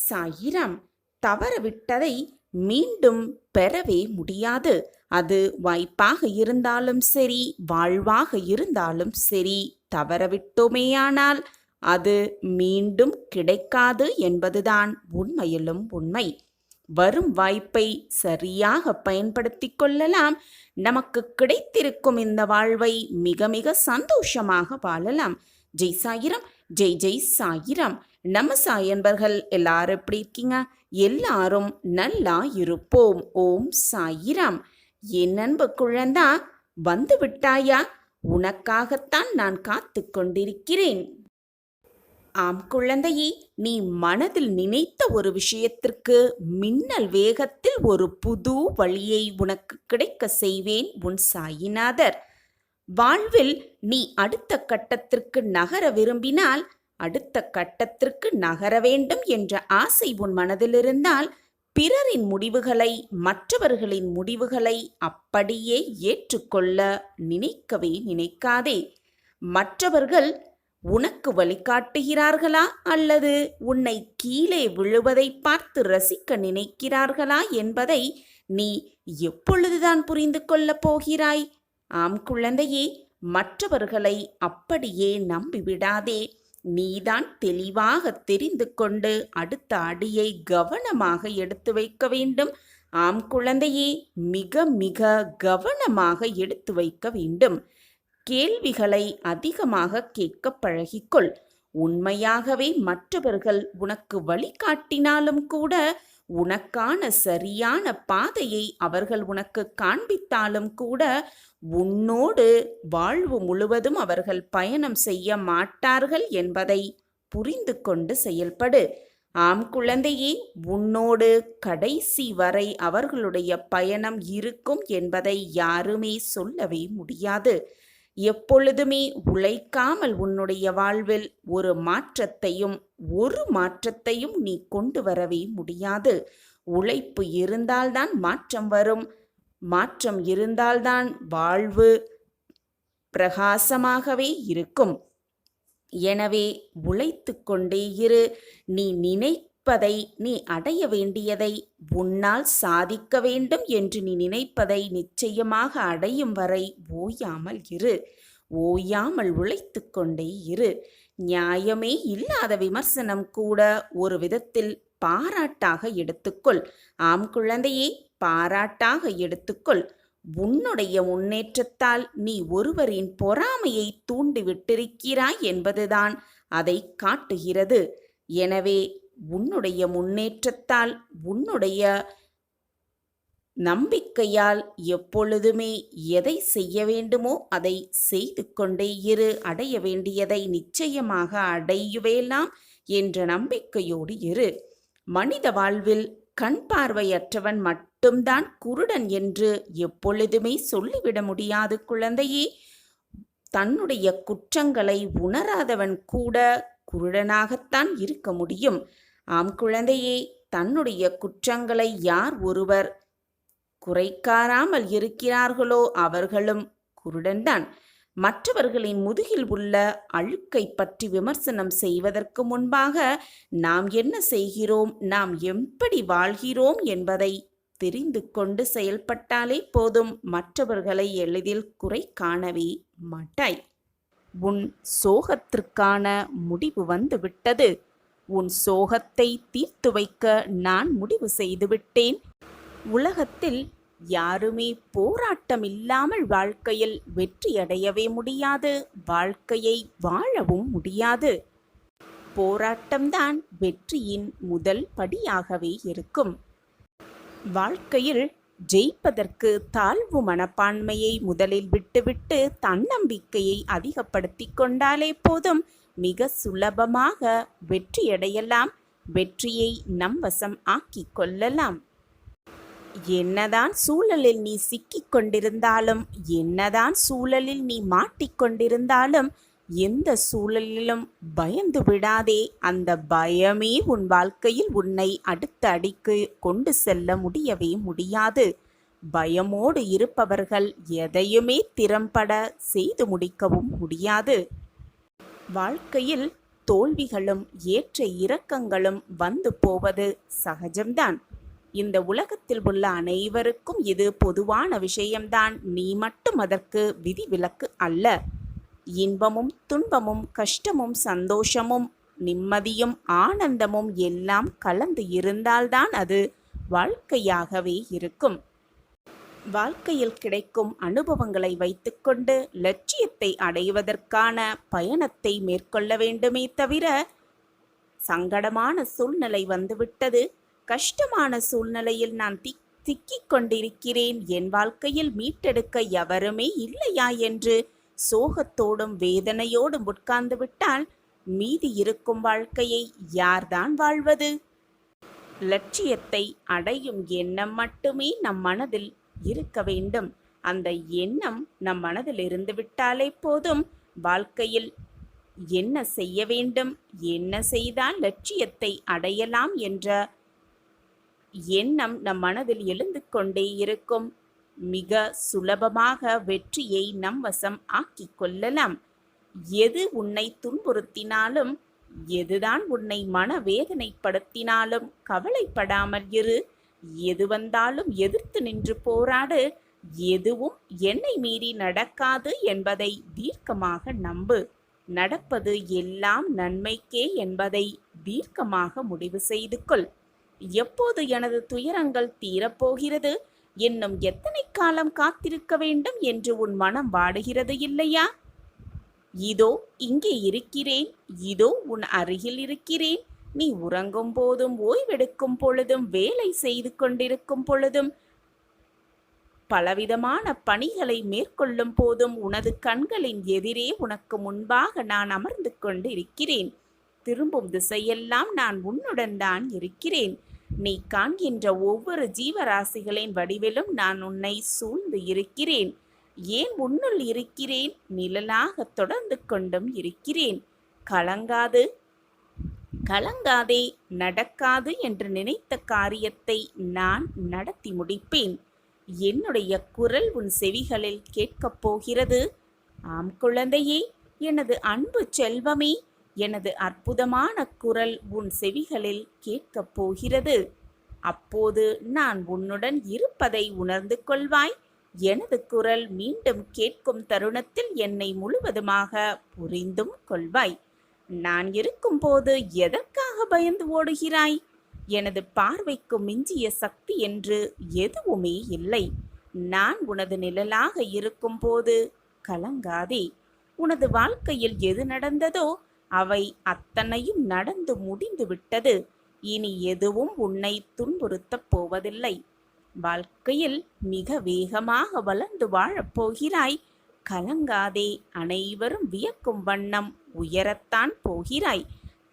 சாயிரம். தவறவிட்டதை மீண்டும் பெறவே முடியாது. அது வாய்ப்பாக இருந்தாலும் சரி, வாழ்வாக இருந்தாலும் சரி, தவறவிட்டோமேயானால் அது மீண்டும் கிடைக்காது என்பதுதான் உண்மையிலும் உண்மை. வரும் வாய்ப்பை சரியாக பயன்படுத்தி கொள்ளலாம். நமக்கு கிடைத்திருக்கும் இந்த வாழ்வை மிக மிக சந்தோஷமாக வாழலாம். ஜெய் சாயிரம், ஜெய் ஜெய் சாயிரம். நம்ம சாயன்பர்கள் எல்லாரும் எப்படி இருக்கீங்க? எல்லாரும் நல்லா இருப்போம். ஓம் சாயிரம். என் அன்பு குழந்தா, வந்து விட்டாயா? உனக்காகத்தான் நான் காத்து கொண்டிருக்கிறேன். ஆம் குழந்தையே, நீ மனதில் நினைத்த ஒரு விஷயத்திற்கு மின்னல் வேகத்தில் ஒரு புது வழியை உனக்கு கிடைக்க செய்வேன் உன் சாயிநாதர். வாழ்வில் நீ அடுத்த கட்டத்திற்கு நகர விரும்பினால், அடுத்த கட்டத்திற்கு நகர வேண்டும் என்ற ஆசை உன் மனதில் இருந்தால், பிறரின் முடிவுகளை, மற்றவர்களின் முடிவுகளை அப்படியே ஏற்றுக்கொள்ள நினைக்கவே நினைக்காதே. மற்றவர்கள் உனக்கு வழிகாட்டுகிறார்களா அல்லது உன்னை கீழே விழுவதை பார்த்து ரசிக்க நினைக்கிறார்களா என்பதை நீ எப்பொழுதுதான் புரிந்து கொள்ளப் போகிறாய்? ஆம் குழந்தையே, மற்றவர்களை அப்படியே நம்பிவிடாதே. நீதான் தெளிவாக தெரிந்து கொண்டு அடுத்த அடியை கவனமாக எடுத்து வைக்க வேண்டும். ஆம் குழந்தையே, மிக மிக கவனமாக எடுத்து வைக்க வேண்டும். கேள்விகளை அதிகமாக கேட்க பழகிக்கொள். உண்மையாகவே மற்றவர்கள் உனக்கு வழிகாட்டினாலும் கூட, உனக்கான சரியான பாதையை அவர்கள் உனக்கு காண்பித்தாலும் கூட, உன்னோடு வாழ்வு முழுவதும் அவர்கள் பயணம் செய்ய மாட்டார்கள் என்பதை புரிந்து கொண்டு செயல்படு. ஆம் குழந்தையே, உன்னோடு கடைசி வரை அவர்களுடைய பயணம் இருக்கும் என்பதை யாருமே சொல்லவே முடியாது. எப்பொழுதுமே உழைக்காமல் உன்னுடைய வாழ்வில் ஒரு மாற்றத்தையும் நீ கொண்டு வரவே முடியாது. உழைப்பு இருந்தால்தான் மாற்றம் வரும். மாற்றம் இருந்தால்தான் வாழ்வு பிரகாசமாகவே இருக்கும். எனவே உழைத்து கொண்டே இரு. நீ நினைப்பதை, நீ அடைய வேண்டியதை, உன்னால் சாதிக்க வேண்டும் என்று நீ நினைப்பதை நிச்சயமாக அடையும் வரை ஓயாமல் இரு. ஓயாமல் உழைத்து கொண்டே இரு. நியாயமே இல்லாத விமர்சனம் கூட ஒரு விதத்தில் பாராட்டாக எடுத்துக்கொள். ஆம் குழந்தையே, பாராட்டாக எடுத்துக்கொள். உன்னுடைய முன்னேற்றத்தால் நீ ஒருவரின் பொறாமையை தூண்டிவிட்டிருக்கிறாய் என்பதுதான் அதை காட்டுகிறது. எனவே உன்னுடைய முன்னேற்றத்தால், உன்னுடைய நம்பிக்கையால் எப்பொழுதுமே எதை செய்ய வேண்டுமோ அதை செய்து கொண்டே இரு. அடைய வேண்டியதை நிச்சயமாக அடையுவேலாம் என்ற நம்பிக்கையோடு இரு. மனித வாழ்வில் கண் பார்வையற்றவன் மட்டும்தான் குருடன் என்று எப்பொழுதுமே சொல்லிவிட முடியாது குழந்தையே. தன்னுடைய குற்றங்களை உணராதவன் கூட குருடனாகத்தான் இருக்க முடியும். ஆம் குழந்தையே, தன்னுடைய குற்றங்களை யார் ஒருவர் குறைக்காராமல் இருக்கிறார்களோ அவர்களும் குருடன்தான். மற்றவர்களின் முதுகில் உள்ள அழுக்கை பற்றி விமர்சனம் செய்வதற்கு முன்பாக நாம் என்ன செய்கிறோம், நாம் எப்படி வாழ்கிறோம் என்பதை தெரிந்து கொண்டு செயல்பட்டாலே போதும். மற்றவர்களை எளிதில் குறை காணவே மாட்டாய். உன் சோகத்திற்கான முடிவு வந்து விட்டது. உன் சோகத்தை தீர்த்து வைக்க நான் முடிவு செய்துவிட்டேன். உலகத்தில் யாருமே போராட்டம் இல்லாமல் வாழ்க்கையில் வெற்றியடையவே முடியாது. வாழ்க்கையை வாழவும் முடியாது. போராட்டம்தான் வெற்றியின் முதல் படியாகவே இருக்கும். வாழ்க்கையில் ஜெயிப்பதற்கு தாழ்வு மனப்பான்மையை முதலில் விட்டுவிட்டு தன்னம்பிக்கையை அதிகப்படுத்தி கொண்டாலே போதும். மிக சுலபமாக வெற்றியடையலாம். வெற்றியை நம் வசம் ஆக்கிக் கொள்ளலாம். என்னதான் சூழலில் நீ சிக்கிக் கொண்டிருந்தாலும், என்னதான் சூழலில் நீ மாட்டிக்கொண்டிருந்தாலும், எந்த சூழலிலும் பயந்து விடாதே. அந்த பயமே உன் வாழ்க்கையில் உன்னை அடுத்த அடிக்கு கொண்டு செல்ல முடியவே முடியாது. பயமோடு இருப்பவர்கள் எதையுமே திறம்பட செய்து முடிக்கவும் முடியாது. வாழ்க்கையில் தோல்விகளும் ஏற்ற இறக்கங்களும் வந்து போவது சகஜம்தான். இந்த உலகத்தில் உள்ள அனைவருக்கும் இது பொதுவான விஷயம்தான். நீ மட்டும் அதற்கு விதிவிலக்கு அல்ல. இன்பமும் துன்பமும் கஷ்டமும் சந்தோஷமும் நிம்மதியும் ஆனந்தமும் எல்லாம் கலந்து இருந்தால்தான் அது வாழ்க்கையாகவே இருக்கும். வாழ்க்கையில் கிடைக்கும் அனுபவங்களை வைத்துக்கொண்டு லட்சியத்தை அடைவதற்கான பயணத்தை மேற்கொள்ள வேண்டுமே தவிர, சங்கடமான சூழ்நிலை வந்துவிட்டது, கஷ்டமான சூழ்நிலையில் நான் திக்கிக் கொண்டிருக்கிறேன், என் வாழ்க்கையில் மீட்டெடுக்க எவருமே இல்லையா என்று சோகத்தோடும் வேதனையோடும் உட்கார்ந்து விட்டால் மீதி இருக்கும் வாழ்க்கையை யார்தான் வாழ்வது? லட்சியத்தை அடையும் எண்ணம் மட்டுமே நம் மனதில் இருக்க வேண்டும். அந்த எண்ணம் நம் மனதில் இருந்துவிட்டாலே போதும். வாழ்க்கையில் என்ன செய்ய வேண்டும், என்ன செய்தால் லட்சியத்தை அடையலாம் என்ற எண்ணம் நம் மனதில் எழுந்து கொண்டே இருக்கும். மிக சுலபமாக வெற்றியை நம் வசம் ஆக்கிக் கொள்ளலாம். எது உன்னை துன்புறுத்தினாலும், எதுதான் உன்னை மனவேதனைப்படுத்தினாலும் கவலைப்படாமல் இரு. எது வந்தாலும் எதிர்த்து நின்று போராடு. எதுவும் என்னை மீறி நடக்காது என்பதை தீர்க்கமாக நம்பு. நடப்பது எல்லாம் நன்மைக்கே என்பதை தீர்க்கமாக முடிவு செய்து கொள். எப்போது எனது துயரங்கள் தீரப்போகிறது, இன்னும் எத்தனை காலம் காத்திருக்க வேண்டும் என்று உன் மனம் வாடுகிறது இல்லையா? இதோ இங்கே இருக்கிறேன், இதோ உன் அருகில் இருக்கிறேன். நீ உறங்கும் போதும், ஓய்வெடுக்கும் பொழுதும், வேலை செய்து கொண்டிருக்கும் பொழுதும், பலவிதமான பணிகளை மேற்கொள்ளும் போதும் உனது கண்களின் எதிரே உனக்கு முன்பாக நான் அமர்ந்து கொண்டு இருக்கிறேன். திரும்பும் திசையெல்லாம் நான் உன்னுடன் தான் இருக்கிறேன். நீ காண்கின்ற ஒவ்வொரு ஜீவராசிகளின் வடிவிலும் நான் உன்னை சூழ்ந்து இருக்கிறேன். ஏன் உன்னுள் இருக்கிறேன், நிழலாக தொடர்ந்து கொண்டும் இருக்கிறேன். கலங்காது, கலங்காதே, நடக்காது என்று நினைத்த காரியத்தை நான் நடத்தி முடிப்பேன். என்னுடைய குரல் உன் செவிகளில் கேட்கப் போகிறது. ஆம் குழந்தையே, எனது அன்பு செல்வமே, எனது அற்புதமான குரல் உன் செவிகளில் கேட்கப் போகிறது. அப்போது நான் உன்னுடன் இருப்பதை உணர்ந்து கொள்வாய். எனது குரல் மீண்டும் கேட்கும் தருணத்தில் என்னை முழுவதுமாக புரிந்தும் கொள்வாய். நான் இருக்கும்போது எதற்காக பயந்து ஓடுகிறாய்? எனது பார்வைக்கு மிஞ்சிய சக்தி என்று எதுவுமே இல்லை. நான் உனது நிழலாக இருக்கும்போது கலங்காதே. உனது வாழ்க்கையில் எது நடந்ததோ அவை அத்தனையும் நடந்து முடிந்து விட்டது. இனி எதுவும் உன்னை துன்புறுத்தப் போவதில்லை. வாழ்க்கையில் மிக வேகமாக வளர்ந்து வாழப்போகிறாய். கலங்காதே. அனைவரும் வியக்கும் வண்ணம் உயரத்தான் போகிறாய்.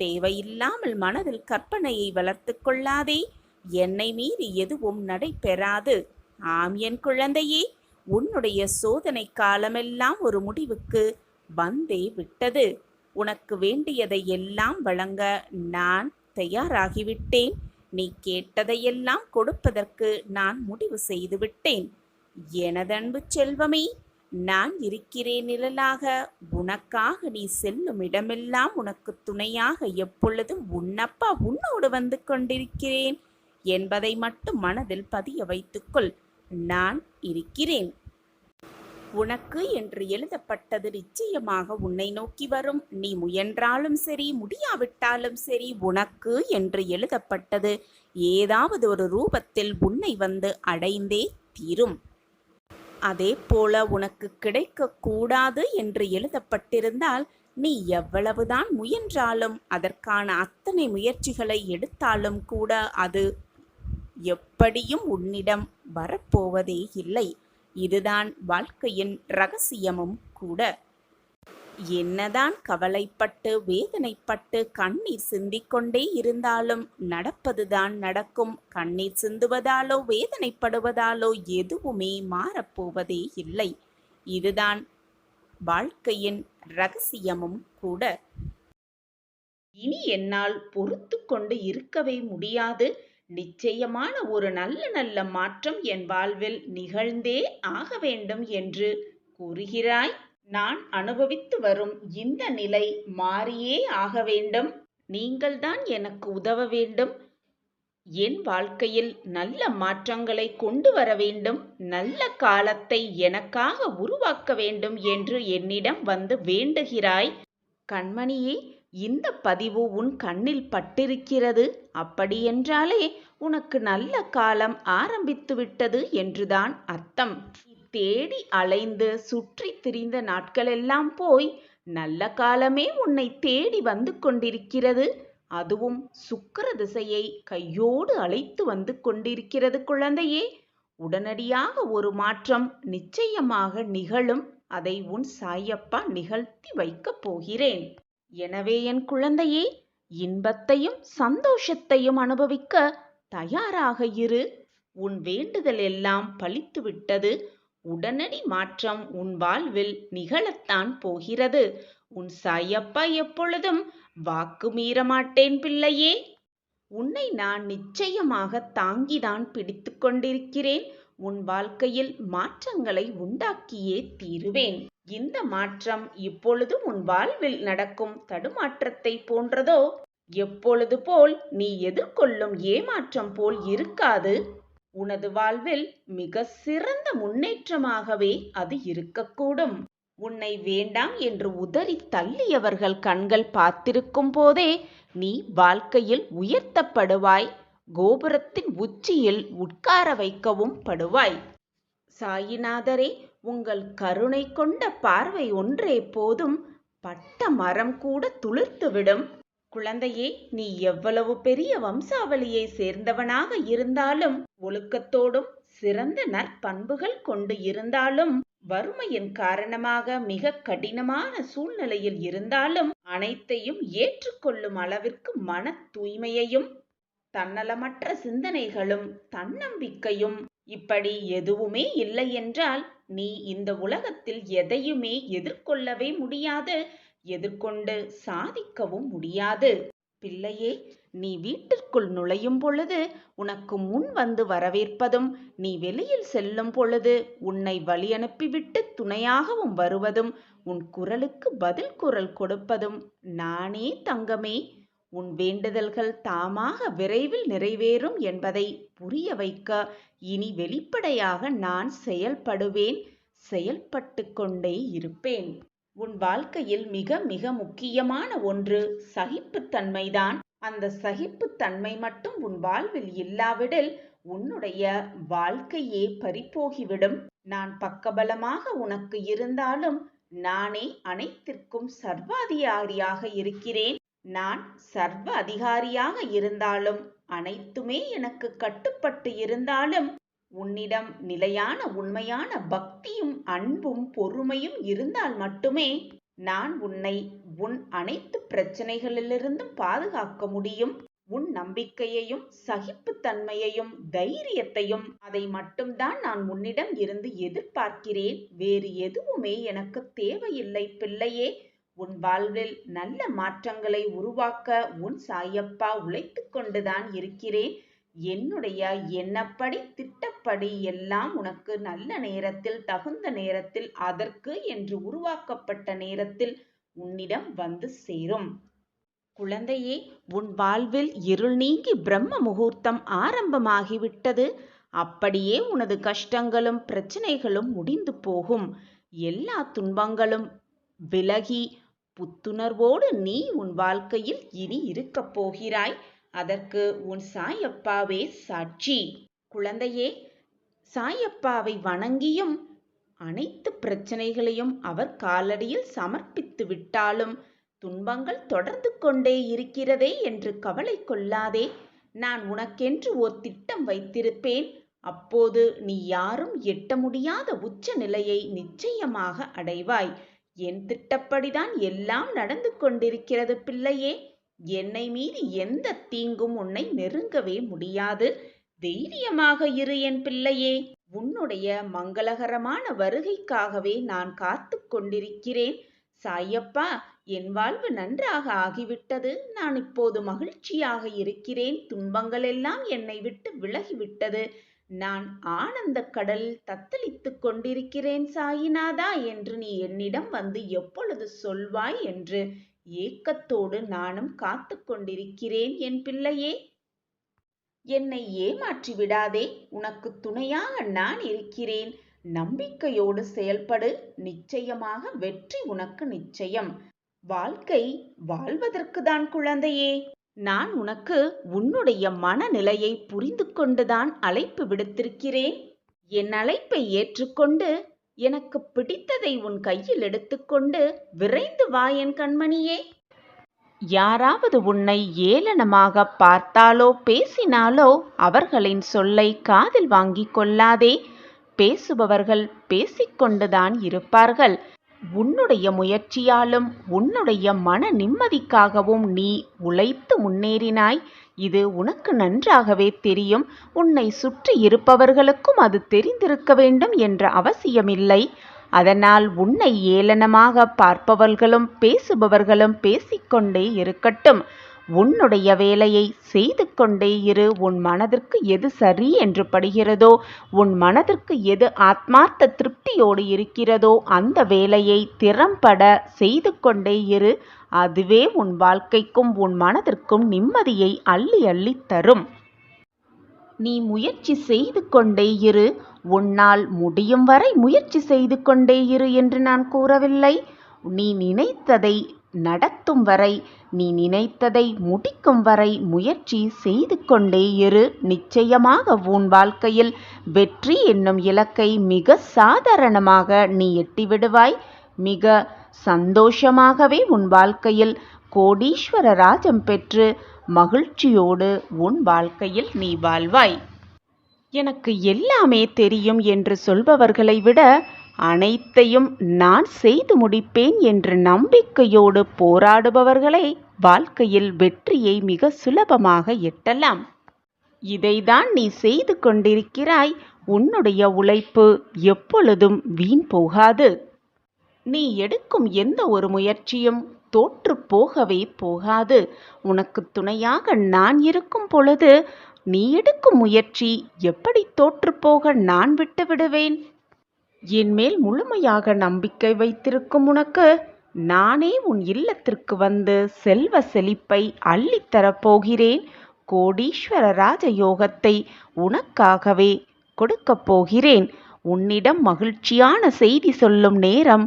தேவையில்லாமல் மனதில் கற்பனையை வளர்த்து கொள்ளாதே. என்னை மீறி எதுவும் நடைபெறாது. ஆம் என் குழந்தையே, உன்னுடைய சோதனை காலமெல்லாம் ஒரு முடிவுக்கு வந்தே விட்டது. உனக்கு வேண்டியதை எல்லாம் வழங்க நான் தயாராகிவிட்டேன். நீ கேட்டதையெல்லாம் கொடுப்பதற்கு நான் முடிவு செய்துவிட்டேன். எனதன்பு செல்வமே, நான் இருக்கிறேன் நிழலாக. உனக்காக நீ செல்லும் இடமெல்லாம் உனக்கு துணையாக எப்பொழுதும் உன்னப்பா உன்னோடு வந்து கொண்டிருக்கிறேன் என்பதை மட்டும் மனதில் பதிய வைத்துக்கொள். நான் இருக்கிறேன். உனக்கு என்று எழுதப்பட்டது நிச்சயமாக உன்னை நோக்கி வரும். நீ முயன்றாலும் சரி, முடியாவிட்டாலும் சரி, உனக்கு என்று எழுதப்பட்டது ஏதாவது ஒரு ரூபத்தில் உன்னை வந்து அடைந்தே தீரும். அதே போல உனக்கு கிடைக்கக்கூடாது என்று எழுதப்பட்டிருந்தால் நீ எவ்வளவுதான் முயன்றாலும், அதற்கான அத்தனை முயற்சிகளை எடுத்தாலும் கூட அது எப்படியும் உன்னிடம் வரப்போவதே இல்லை. இதுதான் வாழ்க்கையின் ரகசியமும் கூட. என்னதான் கவலைப்பட்டு வேதனைப்பட்டு கண்ணீர் சிந்திக்கொண்டே இருந்தாலும் நடப்பதுதான் நடக்கும். கண்ணீர் சிந்துவதாலோ வேதனைப்படுவதாலோ எதுவுமே மாறப்போவதே இல்லை. இதுதான் வாழ்க்கையின் ரகசியமும் கூட. இனி என்னால் பொறுத்து கொண்டு இருக்கவே முடியாது. நிச்சயமான ஒரு நல்ல நல்ல மாற்றம் என் வாழ்வில் நிகழ்ந்தே ஆக வேண்டும் என்று கூறுகிறாய். நான் அனுபவித்து வரும் இந்த நிலை மாறியே ஆக வேண்டும். நீங்கள்தான் எனக்கு உதவ வேண்டும். என் வாழ்க்கையில் நல்ல மாற்றங்களை கொண்டு வர வேண்டும். நல்ல காலத்தை எனக்காக உருவாக்க வேண்டும் என்று என்னிடம் வந்து வேண்டுகிறாய். கண்மணியே, இந்த பதிவு உன் கண்ணில் பட்டிருக்கிறது. அப்படியென்றாலே உனக்கு நல்ல காலம் ஆரம்பித்து விட்டது என்றுதான் அர்த்தம். தேடி அலைந்து சுற்றி திரிந்த நாட்களெல்லாம் போய் நல்ல காலமே உன்னை தேடி வந்து கொண்டிருக்கிறது. அதுவும் சுக்கிர திசையை கையோடு அழைத்து வந்து கொண்டிருக்கிறது குழந்தையே. உடனடியாக ஒரு மாற்றம் நிச்சயமாக நிகழும். அதை உன் சாயப்பா நிகழ்த்தி வைக்கப் போகிறேன். எனவே என் குழந்தையே, இன்பத்தையும் சந்தோஷத்தையும் அனுபவிக்க தயாராக இரு. உன் வேண்டுதல் எல்லாம் பலித்துவிட்டது. உடனடி மாற்றம் உன் வாழ்வில் நிகழத்தான் போகிறது. உன் சாயப்பா எப்பொழுதும் வாக்கு மீற மாட்டேன் பிள்ளையே. உன்னை நான் நிச்சயமாக தாங்கிதான் பிடித்து கொண்டிருக்கிறேன். உன் வாழ்க்கையில் மாற்றங்களை உண்டாக்கியே தீருவேன். இந்த மாற்றம் இப்பொழுது உன் வாழ்வில் நடக்கும் தடுமாற்றத்தை போன்றதோ? எப்பொழுது போல் நீ எதிர்கொள்ளும் ஏமாற்றம் போல் இருக்காது. உனது வாழ்வில் மிக சிறந்த முன்னேற்றமாகவே அது இருக்கக்கூடும். உன்னை வேண்டாம் என்று உதறி தள்ளியவர்கள் கண்கள் பார்த்திருக்கும் போதே நீ வாழ்க்கையில் உயர்த்தப்படுவாய். கோபுரத்தின் உச்சியில் உட்கார வைக்கவும் படுவாய். சாயிநாதரே, உங்கள் கருணை கொண்ட பார்வை ஒன்றே போதும். பட்ட மரம் கூட துளிர்த்துவிடும். குழந்தையே, நீ எவ்வளவு பெரிய வம்சாவளியை சேர்ந்தவனாக இருந்தாலும், ஒழுக்கத்தோடும் சிறந்த நற்பண்புகள் கொண்டு இருந்தாலும், வறுமையின் காரணமாக மிக கடினமான சூழ்நிலையில் இருந்தாலும் அனைத்தையும் ஏற்றுக்கொள்ளும் அளவிற்கு மன தூய்மையையும் தன்னலமற்ற சிந்தனைகளும் தன்னம்பிக்கையும் இப்படி எதுவுமே இல்லை என்றால் நீ இந்த உலகத்தில் எதையுமே எதிர்கொள்ளவே முடியாது. எதிர்கொண்டு சாதிக்கவும் முடியாது. பிள்ளையே, நீ வீட்டிற்குள் நுழையும் பொழுது உனக்கு முன் வந்து வரவேற்பதும், நீ வெளியில் செல்லும் பொழுது உன்னை வழி அனுப்பிவிட்டு துணையாகவும் வருவதும், உன் குரலுக்கு பதில் குரல் கொடுப்பதும் நானே தங்கமே. உன் வேண்டுதல்கள் தாமாக விரைவில் நிறைவேறும் என்பதை புரிய வைக்க இனி வெளிப்படையாக நான் செயல்படுவேன். செயல்பட்டு கொண்டே இருப்பேன். உன் வாழ்க்கையில் மிக மிக முக்கியமான ஒன்று சகிப்புத்தன்மைதான். அந்த சகிப்புத்தன்மை மட்டும் உன் வாழ்வில் இல்லாவிடில் உன்னுடைய வாழ்க்கையே பறிபோகிவிடும். நான் பக்கபலமாக உனக்கு இருந்தாலும் நானே அனைத்திற்கும் சர்வாதிகாரியாக இருக்கிறேன். நான் சர்வ அதிகாரியாக இருந்தாலும், அனைத்துமே எனக்கு கட்டுப்பட்டு இருந்தாலும், உன்னிடம் நிலையான உண்மையான பக்தியும் அன்பும் பொறுமையும் இருந்தால் மட்டுமே நான் உன்னை உன் அனைத்து பிரச்சனைகளிலிருந்தும் பாதுகாக்க முடியும். உன் நம்பிக்கையையும் சகிப்புத்தன்மையையும் தைரியத்தையும் அதை மட்டும்தான் நான் உன்னிடம் இருந்து எதிர்பார்க்கிறேன். வேறு எதுவுமே எனக்கு தேவையில்லை பிள்ளையே. உன் வாழ்வில் நல்ல மாற்றங்களை உருவாக்க உன் சாயப்பா உழைத்து கொண்டுதான் இருக்கிறேன். என்னுடைய எண்ணப்படி திட்டப்படி எல்லாம் உனக்கு நல்ல நேரத்தில், தகுந்த நேரத்தில், அதற்கு என்று உருவாக்கப்பட்ட நேரத்தில் உன்னிடம் வந்து சேரும். குழந்தையே, உன் வாழ்வில் இருள் நீங்கி பிரம்ம முகூர்த்தம் ஆரம்பமாகிவிட்டது. அப்படியே உனது கஷ்டங்களும் பிரச்சனைகளும் முடிந்து போகும். எல்லா துன்பங்களும் விலகி புத்துணர்வோடு நீ உன் வாழ்க்கையில் இனி இருக்கப் போகிறாய். அதற்கு உன் சாயப்பாவே சாட்சி. குழந்தையே, சாயப்பாவை வணங்கியும் அனைத்து பிரச்சனைகளையும் அவர் காலடியில் சமர்ப்பித்து விட்டாலும் துன்பங்கள் தொடர்ந்து கொண்டே இருக்கிறதே என்று கவலை கொள்ளாதே. நான் உனக்கென்று ஓர் திட்டம் வைத்திருப்பேன். அப்போது நீ யாரும் எட்ட முடியாத உச்ச நிலையை நிச்சயமாக அடைவாய். என் திட்டப்படிதான் எல்லாம் நடந்து கொண்டிருக்கிறது பிள்ளையே. என்னை மீறி எந்த தீங்கும் உன்னை நெருங்கவே முடியாது. தைரியமாக இரு என் பிள்ளையே. உன்னுடைய மங்களகரமான வருகைக்காகவே நான் காத்து கொண்டிருக்கிறேன். சாயப்பா, என் வாழ்வு நன்றாக ஆகிவிட்டது. நான் இப்போது மகிழ்ச்சியாக இருக்கிறேன். துன்பங்கள் எல்லாம் என்னை விட்டு விலகிவிட்டது. நான் ஆனந்தக் கடலில் தத்தளித்துக் கொண்டிருக்கிறேன் சாயிநாதா என்று நீ என்னிடம் வந்து எப்பொழுது சொல்வாய் என்று ஏக்கத்தோடு நானும் காத்து கொண்டிருக்கிறேன் என் பிள்ளையே. என்னை ஏமாற்றி விடாதே. உனக்கு துணையாக நான் இருக்கிறேன். நம்பிக்கையோடு செயல்படு. நிச்சயமாக வெற்றி உனக்கு நிச்சயம். வாழ்க்கை வாழ்வதற்குதான் குழந்தையே. நான் உனக்கு உன்னுடைய மனநிலையை புரிந்து கொண்டுதான் அழைப்பு விடுத்திருக்கிறேன். என் அழைப்பை ஏற்றுக்கொண்டு எனக்கு பிடித்ததை உன் கையில் எடுத்துக்கொண்டு விரைந்து வா என் கண்மணியே. யாராவது உன்னை ஏளனமாக பார்த்தாலோ பேசினாலோ அவர்களின் சொல்லை காதில் வாங்கிக் கொள்ளாதே. பேசுபவர்கள் பேசிக்கொண்டுதான் இருப்பார்கள். உன்னுடைய முயற்சியாலும் உன்னுடைய மன நிம்மதிக்காகவும் நீ உழைத்து முன்னேறினாய். இது உனக்கு நன்றாகவே தெரியும். உன்னை சுற்றி இருப்பவர்களுக்கும் அது தெரிந்திருக்க வேண்டும் என்ற அவசியமில்லை. அதனால் உன்னை ஏளனமாக பார்ப்பவர்களும் பேசுபவர்களும் பேசிக்கொண்டே இருக்கட்டும். உன்னுடைய வேலையை செய்து கொண்டே இரு. உன் மனதிற்கு எது சரி என்று படுகிறதோ, உன் மனதிற்கு எது ஆத்மார்த்த திருப்தியோடு இருக்கிறதோ அந்த வேலையை திறம்பட செய்து கொண்டே இரு. அதுவே உன் வாழ்க்கைக்கும் உன் மனதிற்கும் நிம்மதியை அள்ளி அள்ளி தரும். நீ முயற்சி செய்து கொண்டே இரு. உன்னால் முடியும் வரை முயற்சி செய்து கொண்டே இரு என்று நான் கூறவில்லை. நீ நினைத்ததை நடத்தும் வரை, நீ நினைத்ததை முடிக்கும் வரை முயற்சி செய்து கொண்டே இரு. நிச்சயமாக உன் வாழ்க்கையில் வெற்றி என்னும் இலக்கை மிக சாதாரணமாக நீ எட்டிவிடுவாய். மிக சந்தோஷமாகவே உன் வாழ்க்கையில் கோடீஸ்வர ராஜம் பெற்று மகிழ்ச்சியோடு உன் வாழ்க்கையில் நீ வாழ்வாய். எனக்கு எல்லாமே தெரியும் என்று சொல்பவர்களை விட அனைத்தையும் நான் செய்து முடிப்பேன் என்று நம்பிக்கையோடு போராடுபவர்களே வாழ்க்கையில் வெற்றியை மிக சுலபமாக எட்டலாம். இதைதான் நீ செய்து கொண்டிருக்கிறாய். உன்னுடைய உழைப்பு எப்பொழுதும் வீண் போகாது. நீ எடுக்கும் எந்த ஒரு முயற்சியும் தோற்று போகவே போகாது. உனக்கு துணையாக நான் இருக்கும் பொழுது நீ எடுக்கும் முயற்சி எப்படி தோற்றுப்போக நான் விட்டு விடுவேன்? என் மேல் முழுமையாக நம்பிக்கை வைத்திருக்கும் உனக்கு நானே உன் இல்லத்திற்கு வந்து செல்வ செழிப்பை அள்ளித்தரப்போகிறேன். கோடீஸ்வர ராஜயோகத்தை உனக்காகவே கொடுக்கப் போகிறேன். உன்னிடம் மகிழ்ச்சியான செய்தி சொல்லும் நேரம்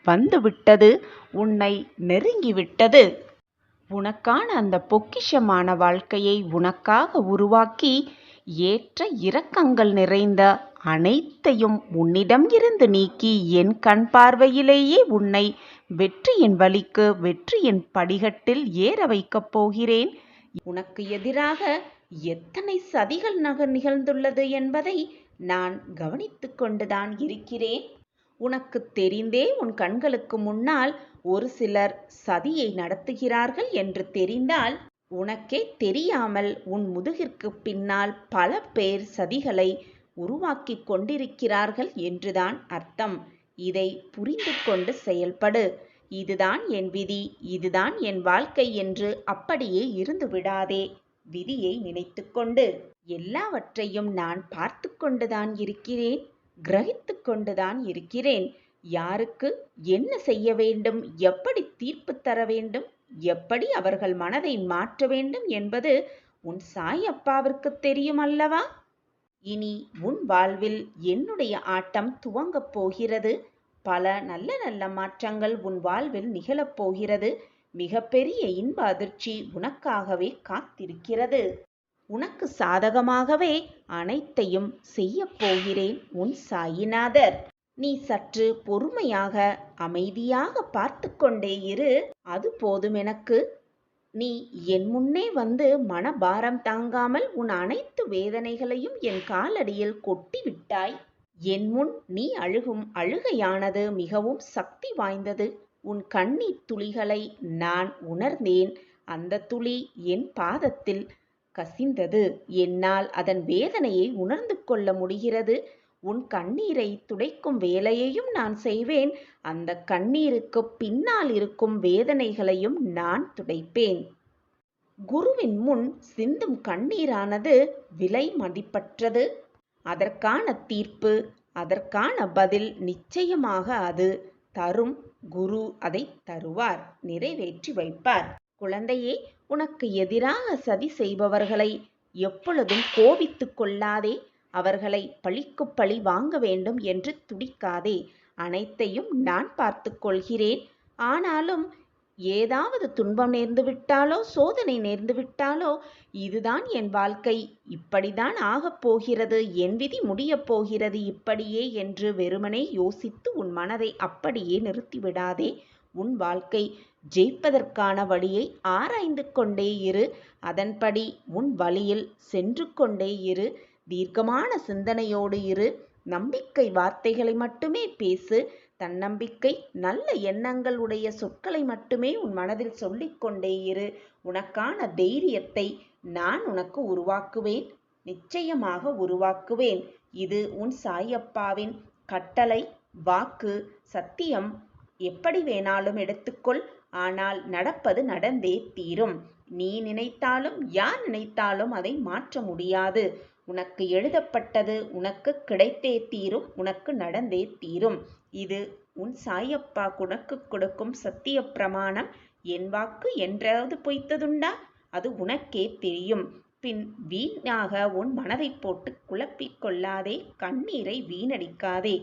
வந்துவிட்டது. உன்னை நெருங்கிவிட்டது. உனக்கான அந்த பொக்கிஷமான வாழ்க்கையை உனக்காக உருவாக்கி ஏற்ற இரக்கங்கள் நிறைந்த அனைத்தையும் உன்னிடம் இருந்து நீக்கி என் கண் பார்வையிலேயே உன்னை வெற்றியின் வழிக்கு வெற்றியின் படிகட்டில் ஏற வைக்கப் போகிறேன். உனக்கு எதிராக எத்தனை சதிகள் நிகழ்ந்துள்ளது என்பதை நான் கவனித்து கொண்டுதான் இருக்கிறேன். உனக்கு தெரிந்தே உன் கண்களுக்கு முன்னால் ஒரு சிலர் சதியை நடத்துகிறார்கள் என்று தெரிந்தால் உனக்கே தெரியாமல் உன் முதுகிற்கு பின்னால் பல பேர் சதிகளை உருவாக்கி கொண்டிருக்கிறார்கள் என்றுதான் அர்த்தம். இதை புரிந்து கொண்டு செயல்படு. இதுதான் என் விதி, இதுதான் என் வாழ்க்கை என்று அப்படியே இருந்து விடாதே. விதியை நினைத்து கொண்டு எல்லாவற்றையும் நான் பார்த்து கொண்டுதான் இருக்கிறேன், கிரகித்து கொண்டுதான் இருக்கிறேன். யாருக்கு என்ன செய்ய வேண்டும், எப்படி தீர்ப்பு தர வேண்டும், எப்படி அவர்கள் மனதை மாற்ற வேண்டும் என்பது உன் சாய் அப்பாவிற்கு தெரியும் அல்லவா? இனி உன் வாழ்வில் என்னுடைய ஆட்டம் துவங்கப் போகிறது. பல நல்ல நல்ல மாற்றங்கள் உன் வாழ்வில் நிகழப் போகிறது. மிகப்பெரிய இன்ப அதிர்ச்சி உனக்காகவே காத்திருக்கிறது. உனக்கு சாதகமாகவே அனைத்தையும் செய்யப் போகிறேன் உன் சாயிநாதர். நீ சற்று பொறுமையாக அமைதியாக பார்த்து கொண்டே இரு. அது போதும் எனக்கு. நீ என் முன்னே வந்து மனபாரம் தாங்காமல் உன் அனைத்து வேதனைகளையும் என் காலடியில் கொட்டி விட்டாய். என் முன் நீ அழுகும் அழுகையானது மிகவும் சக்தி வாய்ந்தது. உன் கண்ணீர் துளிகளை நான் உணர்ந்தேன். அந்த துளி என் பாதத்தில் கசிந்தது. என்னால் அதன் வேதனையை உணர்ந்து கொள்ள முடிகிறது. உன் கண்ணீரை துடைக்கும் வேலையையும் நான் செய்வேன். அந்த கண்ணீருக்கு பின்னால் இருக்கும் வேதனைகளையும் நான் துடைப்பேன். குருவின் முன் சிந்தும் கண்ணீரானது விலை மதிப்பற்றது. அதற்கான தீர்ப்பு, அதற்கான பதில் நிச்சயமாக அது தரும். குரு அதை தருவார், நிறைவேற்றி வைப்பார். குழந்தையே, உனக்கு எதிராக சதி செய்பவர்களை எப்பொழுதும் கோபித்துக் கொள்ளாதே. அவர்களை பழிக்கு பழி வாங்க வேண்டும் என்று துடிக்காதே. அனைத்தையும் நான் பார்த்துக் கொள்கிறேன். ஆனாலும் ஏதாவது துன்பம் நேர்ந்து விட்டாலோ, சோதனை நேர்ந்து விட்டாலோ, இதுதான் என் வாழ்க்கை, இப்படிதான் ஆகப் போகிறது, என் விதி முடியப் போகிறது இப்படியே என்று வெறுமனே யோசித்து உன் மனதை அப்படியே நிறுத்திவிடாதே. உன் வாழ்க்கை ஜெயிப்பதற்கான வழியை ஆராய்ந்து கொண்டே இரு. அதன்படி உன் வழியில் சென்று கொண்டே இரு. தீர்க்கமான சிந்தனையோடு இரு. நம்பிக்கை வார்த்தைகளை மட்டுமே பேசு. தன்னம்பிக்கை, நல்ல எண்ணங்கள் உடைய சொற்களை மட்டுமே உன் மனதில் சொல்லிக்கொண்டே இரு. உனக்கான தைரியத்தை நான் உனக்கு உருவாக்குவேன், நிச்சயமாக உருவாக்குவேன். இது உன் சாயப்பாவின் கட்டளை, வாக்கு, சத்தியம். எப்படி வேணாலும் எடுத்துக்கொள், ஆனால் நடப்பது நடந்தே தீரும். நீ நினைத்தாலும் யார் நினைத்தாலும் அதை மாற்ற முடியாது. உனக்கு எழுதப்பட்டது உனக்கு கிடைத்தே தீரும், உனக்கு நடந்தே தீரும். இது உன் சாயப்பா உனக்கு கொடுக்கும் சத்திய பிரமாணம். என் வாக்கு என்றாவது பொய்த்ததுண்டா? அது உனக்கே தெரியும். பின் வீணாக உன் மனதை போட்டு குழப்பிக் கொள்ளாதே, கண்ணீரை வீணடிக்காதே.